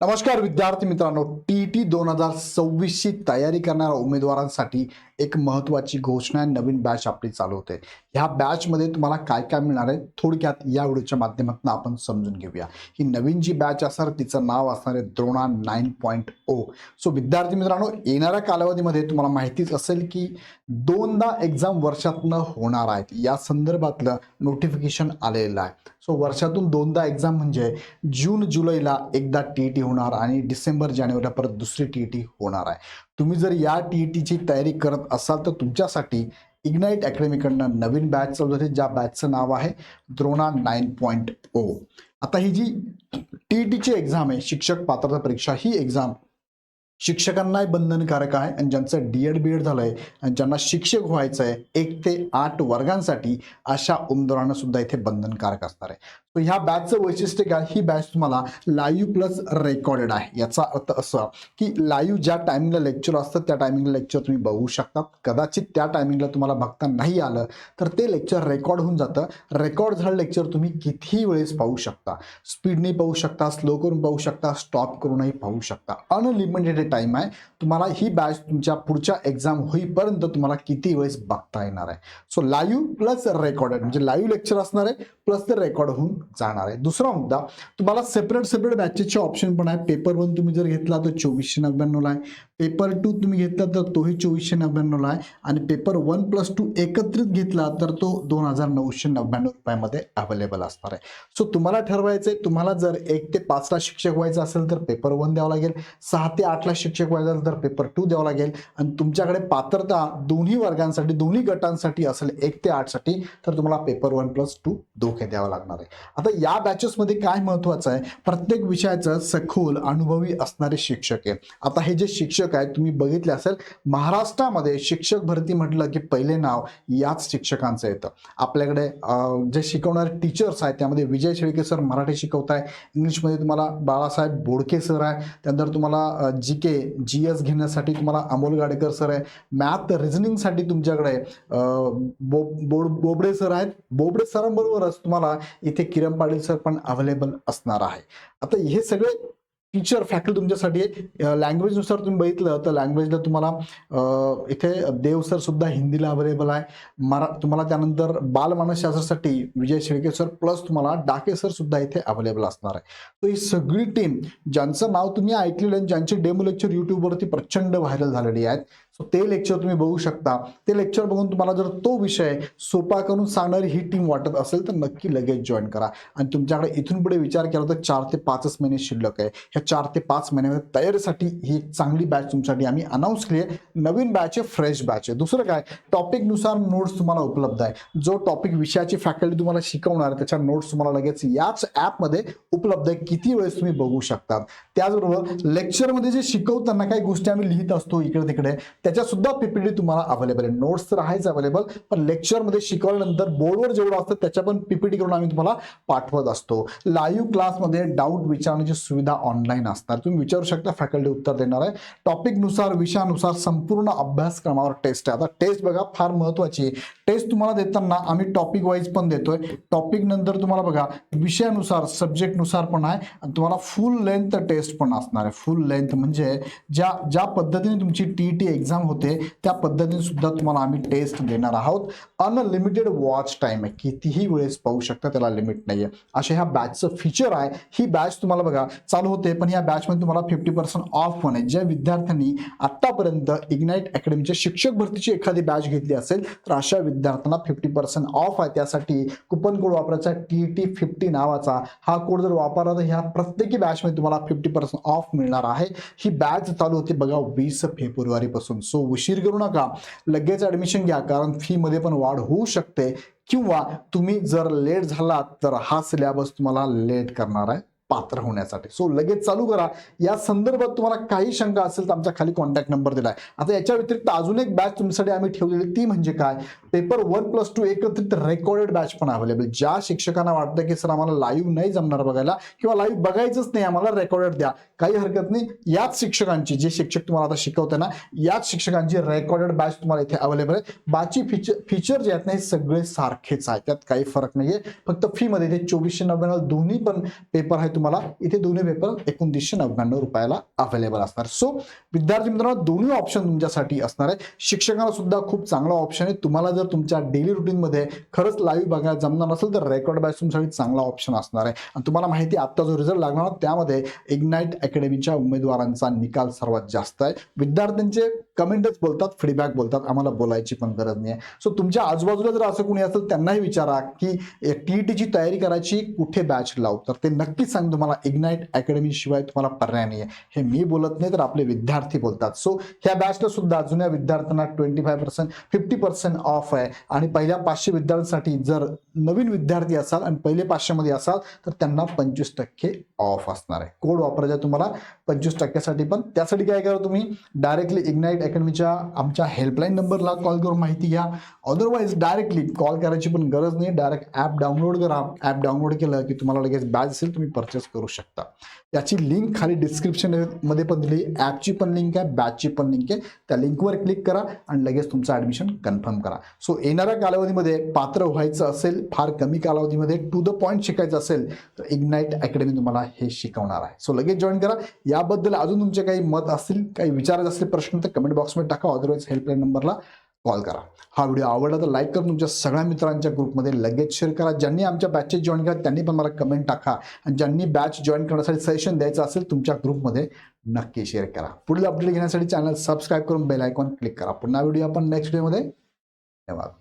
नमस्कार विद्यार्थी मित्रांनो, टी 2026 ची तयारी करणाऱ्या उमेदवारांसाठी एक महत्त्वाची घोषणा आहे. नवीन बॅच आपली चालू होते. ह्या बॅचमध्ये तुम्हाला काय काय मिळणार आहे थोडक्यात या व्हिडिओच्या माध्यमातून आपण समजून घेऊया. ही नवीन जी बॅच असणार तिचं नाव असणार आहे द्रोणा 9.0. सो विद्यार्थी मित्रांनो, येणाऱ्या कालावधीमध्ये तुम्हाला माहितीच असेल की दोनदा एक्झाम वर्षातनं होणार आहेत. या संदर्भातलं नोटिफिकेशन आलेलं आहे. सो वर्षातून दोनदा एक्झाम म्हणजे जून जुलैला एकदा टी होणार आणि डिसेंबर जानेवारीला परत दुसरी टी होणार आहे. तुम्ही जर या टीईटीची तयारी करत असाल तर तुमच्यासाठी इग्नाइट अकॅडमीकडनं नवीन बॅच चालू होते, ज्या बॅचचं नाव आहे द्रोणा 9.0. आता ही जी टीईटीची एक्झाम आहे, शिक्षक पात्रता परीक्षा, ही एक्झाम शिक्षकांनाही बंधनकारक आहे आणि ज्यांचं डीएड बीएड झालंय आणि ज्यांना शिक्षक व्हायचं आहे 1 ते 8 वर्गांसाठी अशा उमेदवारांना सुद्धा इथे बंधनकारक असणार आहे. तर ह्या बॅचचं वैशिष्ट्य काय, ही बॅच तुम्हाला लाईव्ह प्लस रेकॉर्डेड आहे. याचा अर्थ असा की लाईव्ह ज्या टायमिंगला लेक्चर असतं त्या टायमिंगला लेक्चर तुम्ही बघू शकता. कदाचित त्या टायमिंगला तुम्हाला बघता नाही आलं तर ते लेक्चर रेकॉर्ड होऊन जातं. रेकॉर्ड झालं लेक्चर तुम्ही कितीही वेळेस पाहू शकता. स्पीडने पाहू शकता, स्लो करून पाहू शकता, स्टॉप करूनही पाहू शकता. अनलिमिटेड टाइम आहे. तुम्हाला ही बॅच तुमच्या पुढच्या एक्झाम होईपर्यंत तुम्हाला किती वेळेस बघता येणार आहे. सो लाईव्ह प्लस रेकॉर्डेड म्हणजे लाईव्ह लेक्चर असणार आहे प्लस ते रेकॉर्ड होऊन जाणार आहे. दुसरा मुद्दा, तुम्हाला सेपरेट बॅचेसचे ऑप्शन पण आहे. पेपर 1 तुम्ही जर घेतला तर 2499 ला आहे. पेपर 2 तुम्ही घेतला तर तोही 2499 ला आहे आणि पेपर 1+2 एकत्रित घेतला तर तो 2999 रुपयामध्ये अवेलेबल असणार आहे. सो तुम्हाला ठरवायचंय, तुम्हाला जर 1 ते 5 ला शिक्षक व्हायचं असेल तर पेपर 1 द्यावा लागेल, 6 ते 8 ला शिक्षक व्हायचं असेल तर पेपर 2 द्यावा लागेल आणि तुमच्याकडे पात्रता दोन्ही वर्गांसाठी दोन्ही गटांसाठी असेल 1 ते 8 साठी तर तुम्हाला पेपर 1+2 दोघे द्यावा लागणार आहे. आता या बॅचेसमध्ये काय महत्वाचं आहे, प्रत्येक विषयाचं सखोल अनुभवी असणारे शिक्षक आहे. आता हे जे शिक्षक आहेत तुम्ही बघितले असेल, महाराष्ट्रामध्ये शिक्षक भरती म्हटलं की पहिले नाव याच शिक्षकांचं येतं. आपल्याकडे जे शिकवणारे टीचर्स आहेत त्यामध्ये विजय शेळके सर मराठी शिकवताय, इंग्लिशमध्ये तुम्हाला बाळासाहेब बोडके सर आहे, त्यानंतर तुम्हाला जीके जीएस घेण्यासाठी तुम्हाला अमोल गाडेकर सर आहे, मॅथ रिझनिंगसाठी तुमच्याकडे बोबडे सर आहेत. बोबडे सरांबरोबरच तुम्हाला इथे किरण पाटील सर पण अवेलेबल असणार आहे. आता हे सगळे टीचर फॅकल्टी तुमच्यासाठी आहे. लँग्वेजनुसार तुम्ही बघितलं तर लँग्वेजला तुम्हाला इथे देव सर सुद्धा हिंदीला अवेलेबल आहे. तुम्हाला त्यानंतर बालमानसशास्त्रासाठी विजय शेळके सर प्लस तुम्हाला डाके सर सुद्धा इथे अवेलेबल असणार आहे. तर ही सगळी टीम ज्यांचं नाव तुम्ही ऐकलेलं आहे, ज्यांचे डेमो लेक्चर युट्यूबवरती प्रचंड व्हायरल झालेली आहेत, सो ते लेक्चर तुम्ही बघू शकता. ते लेक्चर बघून तुम्हाला जर तो विषय सोपा करून सांगणारी ही टीम वाटत असेल तर नक्की लगेच जॉईन करा. आणि तुमच्याकडे इथून पुढे विचार केला तर 4 ते 5 महिने शिल्लक आहे. ह्या 4 ते 5 महिन्यामध्ये तयारीसाठी ही एक चांगली बॅच तुमच्यासाठी आम्ही अनाऊन्स केली आहे. नवीन बॅच आहे, फ्रेश बॅच आहे. दुसरं काय, टॉपिकनुसार नोट्स तुम्हाला उपलब्ध आहे. जो टॉपिक विषयाची फॅकल्टी तुम्हाला शिकवणार त्याच्या नोट्स तुम्हाला लगेच याच ॲपमध्ये उपलब्ध आहे. किती वेळेस तुम्ही बघू शकता. त्याचबरोबर लेक्चरमध्ये जे शिकवताना काही गोष्टी आम्ही लिहित असतो इकडे तिकडे, त्याच्या सुद्धा पीपीटी तुम्हाला अवेलेबल आहे. नोट्स तर आहेच अवेलेबल, पण लेक्चरमध्ये शिकवल्यानंतर बोर्डवर जेवढं असतं त्याच्या पण पीपीटी करून आम्ही तुम्हाला पाठवत असतो. लाईव्ह क्लासमध्ये डाऊट विचारण्याची सुविधा ऑनलाईन असणार. तुम्ही विचारू शकता, फॅकल्टी उत्तर देणार आहे. टॉपिकनुसार विषयानुसार संपूर्ण अभ्यासक्रमावर टेस्ट आहे. आता टेस्ट बघा फार महत्वाची. टेस्ट तुम्हाला देताना आम्ही टॉपिक वाईज पण देतोय. टॉपिक नंतर तुम्हाला बघा विषयानुसार सब्जेक्टनुसार पण आहे आणि तुम्हाला फुल लेंथ टेस्ट पण असणार आहे. फुल लेंथ म्हणजे ज्या पद्धतीने तुमची टीईटी एक्झाम होते त्या पद्धतीने सुद्धा तुम्हाला आम्ही टेस्ट देणार आहोत. अनलिमिटेड वॉच टाइम आहे, कितीही वेळेस पाहू शकता, त्याला लिमिट नाहीये. अशा ह्या बॅचचं फीचर आहे. ही बॅच तुम्हाला बघा चालू होते, पण या बॅचमध्ये तुम्हाला 50% ऑफ पण आहे. ज्या विद्यार्थ्यांनी आतापर्यंत इग्नाइट अकॅडमीच्या शिक्षक भरतीची एखादी बॅच घेतली असेल तर अशा विद्यार्थ्यांना 50% ऑफ आहे. त्यासाठी कुपन कोड वापरायचा TT50 नावाचा. हा कोड जर वापरला तर ह्या प्रत्येकी बॅचमध्ये तुम्हाला 50% ऑफ मिळणार आहे. ही बॅच चालू होती बघा 20 फेब्रुवारी पासून. सो उशीर करू नका, लगेच ऍडमिशन घ्या, कारण फी मध्ये पण वाढ होऊ शकते किंवा तुम्ही जर लेट झालात तर हा सिलेबस तुम्हाला लेट करणार आहे पात्र होण्यासाठी. सो लगेच चालू करा. या संदर्भात तुम्हाला काही शंका असेल तर आमचा खाली कॉन्टॅक्ट नंबर दिलाय. आता याच्या व्यतिरिक्त अजून एक बॅच तुमच्यासाठी आम्ही ठेवलेली, ती म्हणजे काय, पेपर 1+2 एकत्रित रेकॉर्डेड बॅच पण अवेलेबल. ज्या शिक्षकांना वाटतं की सर आम्हाला लाईव्ह नाही जमणार बघायला किंवा लाईव्ह बघायचंच नाही, आम्हाला रेकॉर्डेड द्या, काही हरकत नाही. याच शिक्षकांची, जे शिक्षक तुम्हाला आता शिकवते ना, याच शिक्षकांची रेकॉर्डेड बॅच तुम्हाला इथे अवेलेबल आहे. बाकी फीचर जे आहेत ना हे सगळे सारखेच आहेत, त्यात काही फरक नाहीये. फक्त फी मध्ये 2499 दोन्ही पण पेपर आहे तुम्हाला इथे दोन्ही पेपर 2999 रुपयाला अवेलेबल असणार. सो विद्यार्थी मित्रांनो, दोन्ही ऑप्शन तुमच्यासाठी असणार आहे. शिक्षकांना सुद्धा खूप चांगला ऑप्शन आहे. तुम्हाला जर तुमच्या डेली रुटीनमध्ये खरंच लाईव्ह बघायला जमणार नसेल तर रेकॉर्ड बॅच तुमच्यासाठी चांगला ऑप्शन असणार आहे. आणि तुम्हाला माहिती आहे आता जो रिझल्ट लागणार त्यामध्ये इग्नाइट अकॅडमीच्या उमेदवारांचा निकाल सर्वात जास्त आहे. विद्यार्थ्यांचे कमेंटच बोलतात, फीडबॅक बोलतात, आम्हाला बोलायची पण गरज नाही आहे. सो तुमच्या आजूबाजूला जर असं कोणी असेल त्यांनाही विचारा की टीईटीची तयारी करायची कुठे बॅच लावू, तर ते नक्कीच सांग तुम्हाला इग्नाइट अकॅडमी शिवाय तुम्हाला पर्याय नाही आहे. हे मी बोलत नाही तर आपले विद्यार्थी बोलतात. सो ह्या बॅचला सुद्धा जुन्या विद्यार्थ्यांना 25% 50% ऑफ आहे. आणि पहिल्या 500 विद्यार्थ्यांसाठी जर नवीन विद्यार्थी असाल आणि पहिले 500 मध्ये असाल तर त्यांना 25% ऑफ असणार आहे. कोड वापरायचा तुम्हाला 25% पण. त्यासाठी काय करा, तुम्ही डायरेक्टली इग्नाइट अकॅडमीच्या आमच्या हेल्पलाईन नंबरला कॉल करून माहिती घ्या. अदरवाईज डायरेक्टली कॉल करायची पण गरज नाही. डायरेक्ट ॲप डाउनलोड करा. ॲप डाउनलोड केलं की तुम्हाला लगेच बॅच असेल तुम्ही परचेस करू शकता. याची लिंक खाली डिस्क्रिप्शन मध्ये पण दिली. ॲपची पण लिंक आहे, बॅचची पण लिंक आहे. त्या लिंकवर क्लिक करा आणि लगेच तुमचं ॲडमिशन कन्फर्म करा. सो येणाऱ्या कालावधीमध्ये पात्र व्हायचं असेल, फार कमी कालावधीमध्ये टू द पॉईंट शिकायचं असेल तर इग्नाइट अकॅडमी तुम्हाला हे शिकवणार आहे. सो लगेच जॉईन करा. याबद्दल अजून तुमचे काही मत असतील, काही विचारायचे असतील प्रश्न तर कमेंट बॉक्समध्ये टाका. अदरवाईज हेल्पलाईन नंबरला कॉल करा. हा व्हिडिओ आवडला तर लाईक करून तुमच्या सगळ्या मित्रांच्या ग्रुपमध्ये लगेच शेअर करा. ज्यांनी आमच्या बॅचेस जॉईन करा त्यांनी पण मला कमेंट टाका. आणि ज्यांनी बॅच जॉईन करण्यासाठी सेशन द्यायचं असेल तुमच्या ग्रुपमध्ये नक्की शेअर करा. पुढील अपडेट घेण्यासाठी चॅनल सबस्क्राईब करून बेल आयकॉन क्लिक करा. पुन्हा व्हिडिओ आपण नेक्स्ट व्हिडिओमध्ये. धन्यवाद.